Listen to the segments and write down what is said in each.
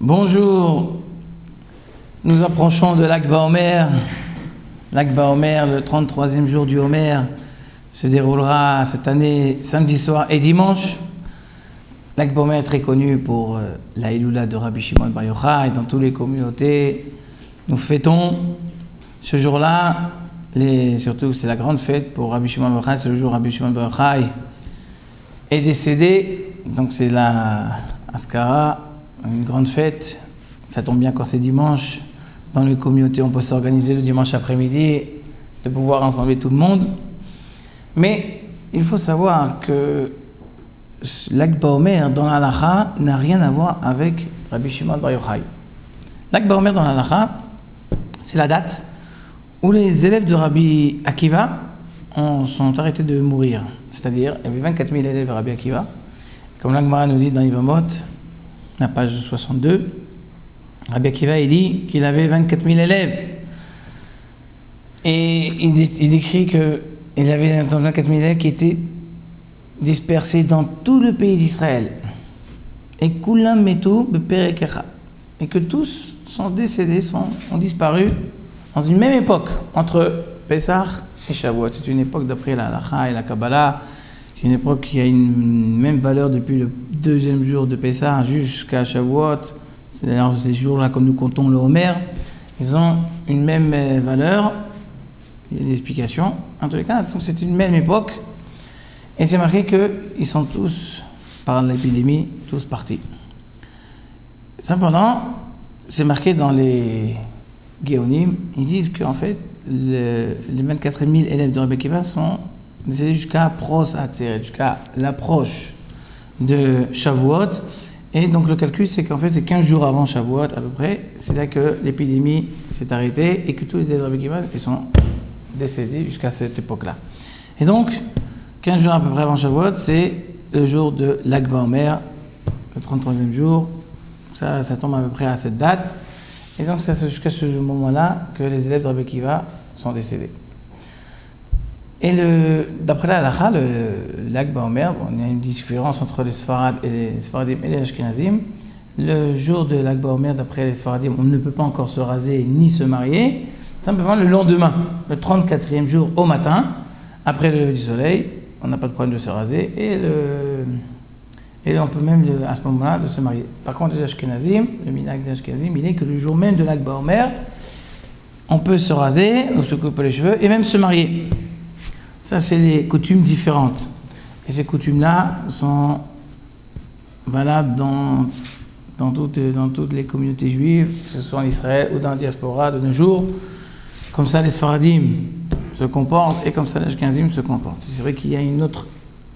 Bonjour, nous approchons de l'Akba Omer. L'Akba Omer, le 33e jour du Omer, se déroulera cette année samedi soir et dimanche. L'Akba Omer est très connu pour la Iloula de Rabbi Shimon Bar Yochai. Dans toutes les communautés, nous fêtons ce jour-là. Surtout, c'est la grande fête pour Rabbi Shimon Bar Yochai. C'est le jour où Rabbi Shimon Bar Yochai est décédé. Donc c'est la Askara, une grande fête. Ça tombe bien quand c'est dimanche. Dans les communautés, on peut s'organiser le dimanche après-midi, de pouvoir rassembler tout le monde. Mais il faut savoir que l'Akba Omer dans l'Halacha n'a rien à voir avec Rabbi Shimon Bar Yochai. L'Akba Omer dans l'Halacha, c'est la date où les élèves de Rabbi Akiva sont arrêtés de mourir. C'est-à-dire, il y avait 24 000 élèves de Rabbi Akiva. Comme l'Agmara nous dit dans Yevamot, la page 62, Rabbi Akiva il dit qu'il avait 24 000 élèves. Et il décrit qu'il avait 24 000 élèves qui étaient dispersés dans tout le pays d'Israël. Et Kulam Metu Beperekecha. Et que tous sont décédés, ont disparu dans une même époque, entre Pessah et Shavuot. C'est une époque d'après la Halacha et la Kabbalah. C'est une époque qui a une même valeur depuis le deuxième jour de Pessah jusqu'à Shavuot. C'est d'ailleurs ces jours-là, comme nous comptons le Homer, ils ont une même valeur. Il y a des explications. En tous les cas, c'est une même époque. Et c'est marqué qu'ils sont tous, par l'épidémie, tous partis. Cependant, c'est marqué dans les Géonim, ils disent qu'en fait, les 24 000 élèves de Rabbi Akiva sont jusqu'à Pros Atzeret, jusqu'à l'approche de Shavuot. Et donc le calcul, c'est qu'en fait, c'est 15 jours avant Shavuot, à peu près. C'est là que l'épidémie s'est arrêtée et que tous les élèves de Rabbi Akiva ils sont décédés jusqu'à cette époque-là. Et donc, 15 jours à peu près avant Shavuot, c'est le jour de l'Akba Omer, le 33e jour. Ça tombe à peu près à cette date. Et donc, c'est jusqu'à ce moment-là que les élèves de Rabbi Akiva sont décédés. Et d'après la halakha, l'Akba Omer, il y a une différence entre les Sfaradim et les Ashkenazim. Le jour de l'Akba Omer, d'après les Sfaradim, on ne peut pas encore se raser ni se marier. Simplement le lendemain, le 34e jour au matin, après le lever du soleil, on n'a pas de problème de se raser. Et on peut même, à ce moment-là, de se marier. Par contre, les Ashkenazim, le minhag des Ashkenazim, il est que le jour même de l'Akba Omer, on peut se raser, ou se couper les cheveux, et même se marier. Ça, c'est les coutumes différentes. Et ces coutumes-là sont valables dans toutes les communautés juives, que ce soit en Israël ou dans la diaspora de nos jours. Comme ça, les Sfaradim se comportent, et comme ça, les Ashkenazim se comportent. C'est vrai qu'il y a une autre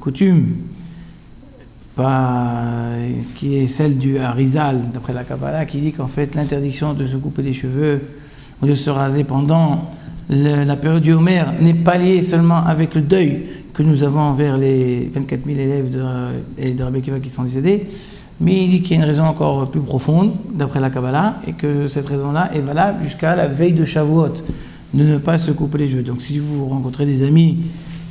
coutume, qui est celle du Harizal, d'après la Kabbalah, qui dit qu'en fait l'interdiction de se couper les cheveux ou de se raser pendant la période du Homer n'est pas liée seulement avec le deuil que nous avons envers les 24 000 élèves de Rabbi Akiva qui sont décédés, mais il dit qu'il y a une raison encore plus profonde, d'après la Kabbalah, et que cette raison-là est valable jusqu'à la veille de Shavuot, de ne pas se couper les cheveux. Donc si vous rencontrez des amis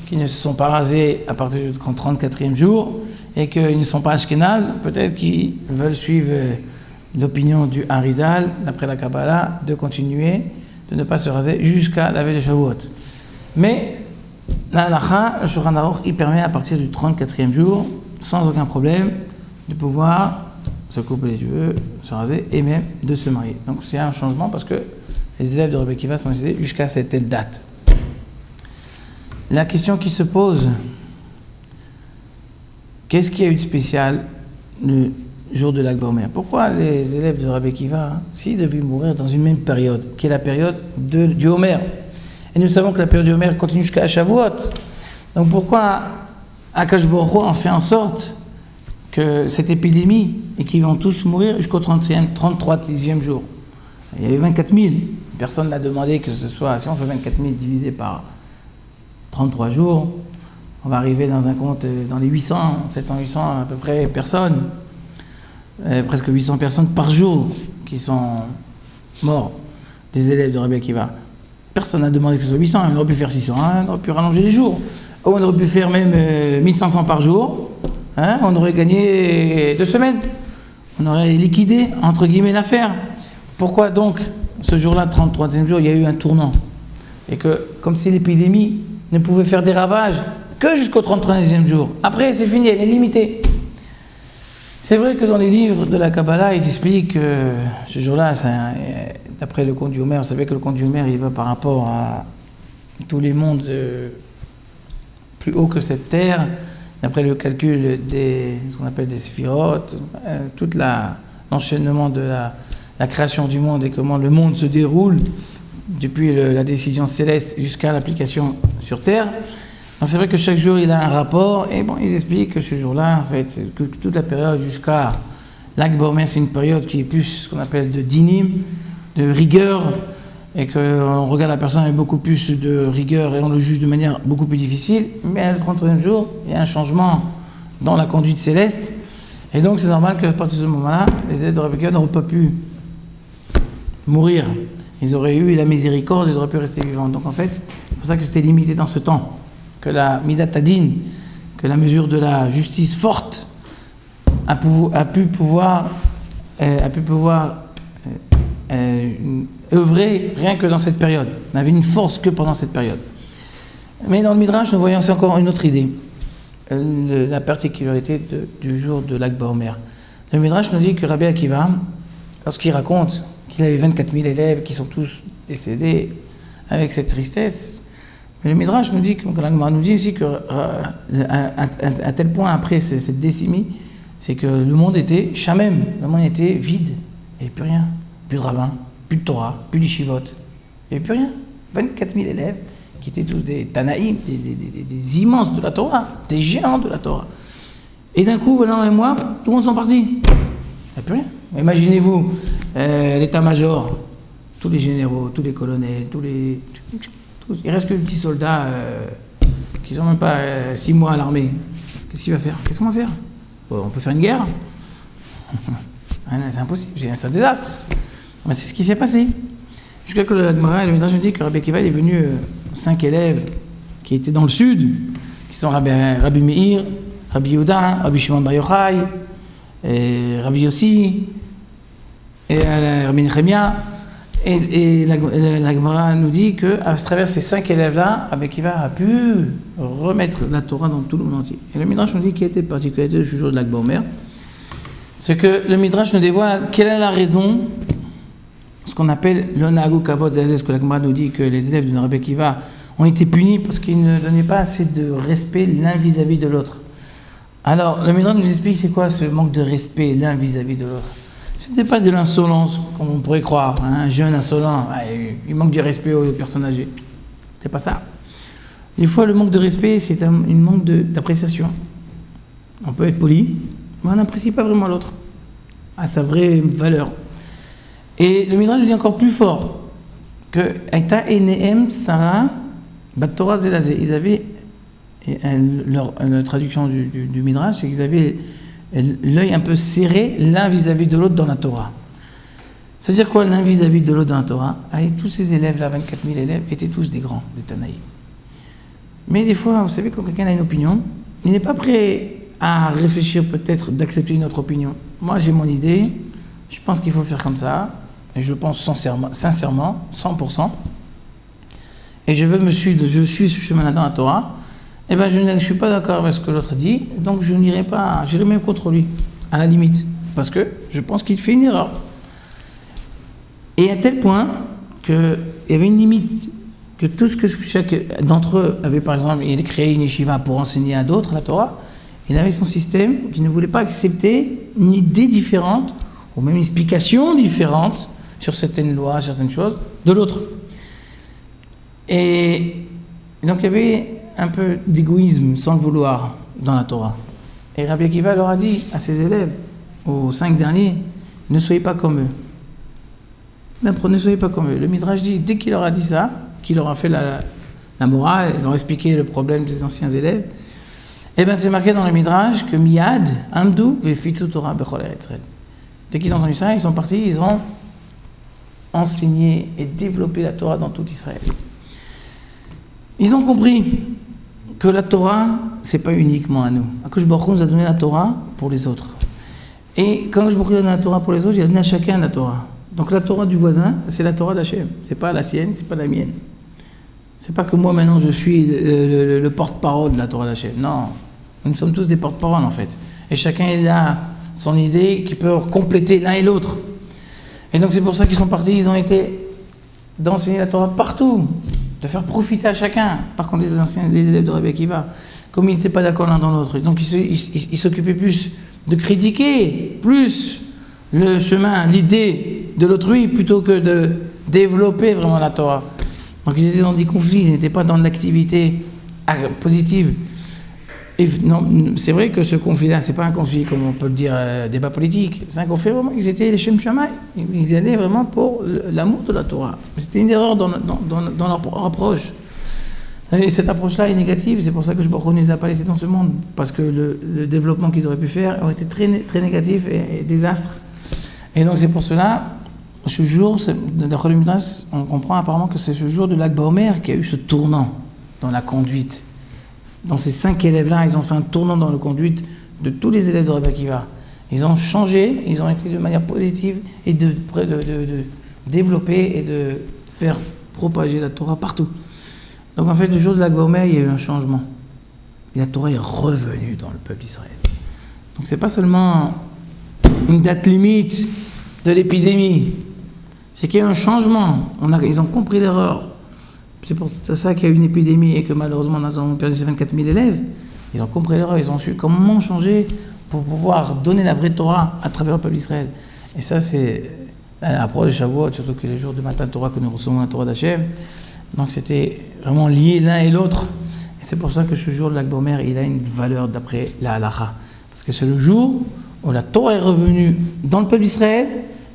qui ne se sont pas rasés à partir du 34e jour, et qu'ils ne sont pas ashkénazes, peut-être qu'ils veulent suivre l'opinion du Harizal, d'après la Kabbalah, de continuer, de ne pas se raser jusqu'à la veille de Shavuot. Mais la halakha, le Shulchan Aruch, il permet à partir du 34e jour, sans aucun problème, de pouvoir se couper les cheveux, se raser, et même de se marier. Donc c'est un changement parce que les élèves de Rabbi Akiva sont décédés jusqu'à cette telle date. La question qui se pose, qu'est-ce qu'il y a eu de spécial le jour de l'Akba Omer? Pourquoi les élèves de Rabbi Akiva, s'ils devaient mourir dans une même période, qui est la période du Homer? Et nous savons que la période du Homer continue jusqu'à Shavuot. Donc pourquoi Akash Baruch Hu en fait en sorte que cette épidémie, et qu'ils vont tous mourir jusqu'au 33e jour? Il y avait 24 000. Personne n'a demandé que ce soit, si on fait 24 000 divisé par 33 jours, on va arriver dans un compte dans les 800, 700, 800 à peu près personnes, presque 800 personnes par jour qui sont morts, des élèves de Rabbi Akiva. Personne n'a demandé que ce soit 800, on aurait pu faire 600, hein, on aurait pu rallonger les jours, ou on aurait pu faire même 1500 par jour, hein, on aurait gagné 2 semaines. on aurait liquidé, entre guillemets, l'affaire. Pourquoi donc, ce jour-là, 33e jour, il y a eu un tournant? Et que, comme si l'épidémie ne pouvait faire des ravages que jusqu'au 33e jour. Après, c'est fini, elle est limitée. C'est vrai que dans les livres de la Kabbalah, ils expliquent que ce jour-là, d'après le conte du Homer, vous savez que le conte du Homer, il va par rapport à tous les mondes plus hauts que cette terre, d'après le calcul ce qu'on appelle des sphirotes, tout l'enchaînement de la création du monde et comment le monde se déroule depuis la décision céleste jusqu'à l'application sur terre. Donc c'est vrai que chaque jour il a un rapport, et bon, ils expliquent que ce jour-là, en fait, que toute la période jusqu'à Lag BaOmer, c'est une période qui est plus ce qu'on appelle de dinim, de rigueur, et qu'on regarde la personne avec beaucoup plus de rigueur et on le juge de manière beaucoup plus difficile. Mais le 31e jour, il y a un changement dans la conduite céleste, et donc c'est normal qu'à partir de ce moment-là, les élèves de Rabbi Akiva n'auraient pas pu mourir. Ils auraient eu la miséricorde, ils auraient pu rester vivants. Donc en fait, c'est pour ça que c'était limité dans ce temps. Que la Midat Hadin, que la mesure de la justice forte a pu pouvoir œuvrer rien que dans cette période. On avait une force que pendant cette période. Mais dans le Midrash, nous voyons encore une autre idée, la particularité du jour de Lag BaOmer. Le Midrash nous dit que Rabbi Akiva, lorsqu'il raconte qu'il avait 24 000 élèves qui sont tous décédés avec cette tristesse, mais le Midrash nous dit, comme l'Agmara nous dit ici, à tel point après cette décimie, c'est que le monde était shamem, le monde était vide, il n'y avait plus rien, plus de rabbins, plus de Torah, plus d'Yeshivot, il n'y avait plus rien. 24 000 élèves qui étaient tous des Tanaïm, des immenses de la Torah, des géants de la Torah. Et d'un coup, Benoît et moi, tout le monde sont partis. Il n'y a plus rien. Imaginez-vous l'état-major, tous les généraux, tous les colonels, il ne reste que les petits soldats qui ne sont même pas 6 mois à l'armée. Qu'est-ce qu'il va faire? Qu'est-ce qu'on va faire? Bon, on peut faire une guerre. C'est impossible, c'est un désastre. Mais c'est ce qui s'est passé. Jusqu'à que le Midrash nous dit que Rabbi Akiva est venu 5 élèves qui étaient dans le sud, qui sont Rabbi Meir, Rabbi Yehuda, Rabbi Shimon Bar Yochai, Rabbi Yossi, et Rabbi Nechemia. Et la Gemara nous dit qu'à travers ces 5 élèves-là, Rabbi Akiva a pu remettre la Torah dans tout le monde entier. Et le Midrash nous dit qu'il était particularité du jour de Lag BaOmer. C'est que le Midrash nous dévoile quelle est la raison, ce qu'on appelle l'onagu kavod zazé, ce que la Gemara nous dit que les élèves de Rabbi Akiva ont été punis parce qu'ils ne donnaient pas assez de respect l'un vis-à-vis de l'autre. Alors, le Midrash nous explique c'est quoi ce manque de respect l'un vis-à-vis de l'autre. Ce n'était pas de l'insolence, comme on pourrait croire. Un jeune insolent, il manque de respect aux personnes âgées. C'est pas ça. Des fois, le manque de respect, c'est un manque d'appréciation. On peut être poli, mais on n'apprécie pas vraiment l'autre à sa vraie valeur. Et le Midrash dit encore plus fort que Aïta et Nehem, Sarah, Bat Torah Zelazé. Ils avaient, la traduction du Midrash, c'est qu'ils avaient l'œil un peu serré l'un vis-à-vis de l'autre dans la Torah. C'est-à-dire quoi, l'un vis-à-vis de l'autre dans la Torah? Tous ces élèves-là, 24 000 élèves, étaient tous des grands, des Tanaïm. Mais des fois, vous savez, quand quelqu'un a une opinion, il n'est pas prêt à réfléchir peut-être d'accepter une autre opinion. Moi, j'ai mon idée, je pense qu'il faut faire comme ça, et je pense sincèrement, 100%, et je suis ce chemin-là dans la Torah. Eh bien, je ne suis pas d'accord avec ce que l'autre dit, donc je n'irai pas, j'irai même contre lui, à la limite, parce que je pense qu'il fait une erreur. Et à tel point qu'il y avait une limite, que tout ce que chaque d'entre eux avait, par exemple, il a créé une yeshiva pour enseigner à d'autres la Torah, il avait son système qui ne voulait pas accepter une idée différente, ou même une explication différente sur certaines lois, certaines choses, de l'autre. Et donc il y avait un peu d'égoïsme, sans le vouloir, dans la Torah. Et Rabbi Akiva leur a dit à ses élèves, aux 5 derniers, ne soyez pas comme eux. Ne soyez pas comme eux. Le Midrash dit, dès qu'il leur a dit ça, qu'il leur a fait la morale, il leur a expliqué le problème des anciens élèves, et bien c'est marqué dans le Midrash que Miyad, Amdu, Vefitzu Torah Bechol Eretz Israël. Dès qu'ils ont entendu ça, ils sont partis, ils ont enseigné et développé la Torah dans tout Israël. Ils ont compris que la Torah, c'est pas uniquement à nous. Akadosh Baruch Hu nous a donné la Torah pour les autres. Et quand je me donne la Torah pour les autres, j'ai donné à chacun la Torah. Donc la Torah du voisin, c'est la Torah d'Hachem. C'est pas la sienne, c'est pas la mienne. C'est pas que moi maintenant je suis le porte-parole de la Torah d'Hachem. Non, nous sommes tous des porte-parole en fait. Et chacun il a son idée qui peut compléter l'un et l'autre. Et donc c'est pour ça qu'ils sont partis, ils ont été d'enseigner la Torah partout, de faire profiter à chacun. Par contre les élèves de Rabbi Akiva, comme ils n'étaient pas d'accord l'un dans l'autre, donc ils s'occupaient plus de critiquer, plus le chemin, l'idée de l'autrui, plutôt que de développer vraiment la Torah. Donc ils étaient dans des conflits, ils n'étaient pas dans l'activité positive. Et non, c'est vrai que ce conflit-là, c'est pas un conflit, comme on peut le dire, débat politique. C'est un conflit vraiment, ils étaient les Shem Shamaï. Ils allaient vraiment pour l'amour de la Torah. C'était une erreur dans leur approche. Et cette approche-là est négative, c'est pour ça que je ne les ai pas laissés dans ce monde. Parce que le développement qu'ils auraient pu faire aurait été très, très négatif et désastre. Et donc c'est pour cela, ce jour, d'après le Midrash, on comprend apparemment que c'est ce jour de Lag BaOmer qui a eu ce tournant dans la conduite. Dans ces 5 élèves-là, ils ont fait un tournant dans la conduite de tous les élèves de Rabbi Akiva. Ils ont changé, ils ont été de manière positive et de développer et de faire propager la Torah partout. Donc en fait, le jour de Lag BaOmer, il y a eu un changement. Et la Torah est revenue dans le peuple d'Israël. Donc c'est pas seulement une date limite de l'épidémie, c'est qu'il y a eu un changement. Ils ont compris l'erreur. C'est pour ça qu'il y a eu une épidémie et que malheureusement nous avons perdu ces 24 000 élèves. Ils ont compris l'erreur, ils ont su comment changer pour pouvoir donner la vraie Torah à travers le peuple d'Israël. Et ça, c'est l'approche de Shavuot, surtout que les jours de Matan Torah que nous recevons la Torah d'Hachem. Donc c'était vraiment lié l'un et l'autre. Et c'est pour ça que ce jour de Lag BaOmer, il a une valeur d'après la halacha. Parce que c'est le jour où la Torah est revenue dans le peuple d'Israël.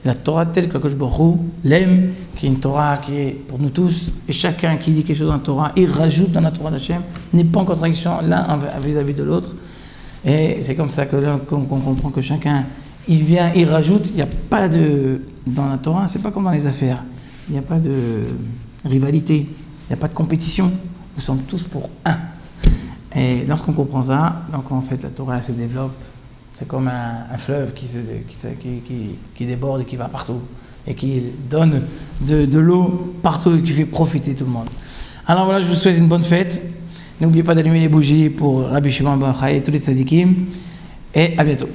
La Torah telle que Akadosh Baruch Hu l'aime, qui est une Torah qui est pour nous tous, et chacun qui dit quelque chose dans la Torah, il rajoute dans la Torah d'Hachem, n'est pas en contradiction l'un vis-à-vis de l'autre. Et c'est comme ça qu'on comprend que chacun, il vient, il rajoute, il n'y a pas de... Dans la Torah, c'est pas comme dans les affaires, il n'y a pas de rivalité, il n'y a pas de compétition, nous sommes tous pour un. Et lorsqu'on comprend ça, donc en fait la Torah se développe. C'est comme un fleuve qui déborde et qui va partout. Et qui donne de l'eau partout et qui fait profiter tout le monde. Alors voilà, je vous souhaite une bonne fête. N'oubliez pas d'allumer les bougies pour Rabbi Shimon ben Yochai et tous les tzadikim. Et à bientôt.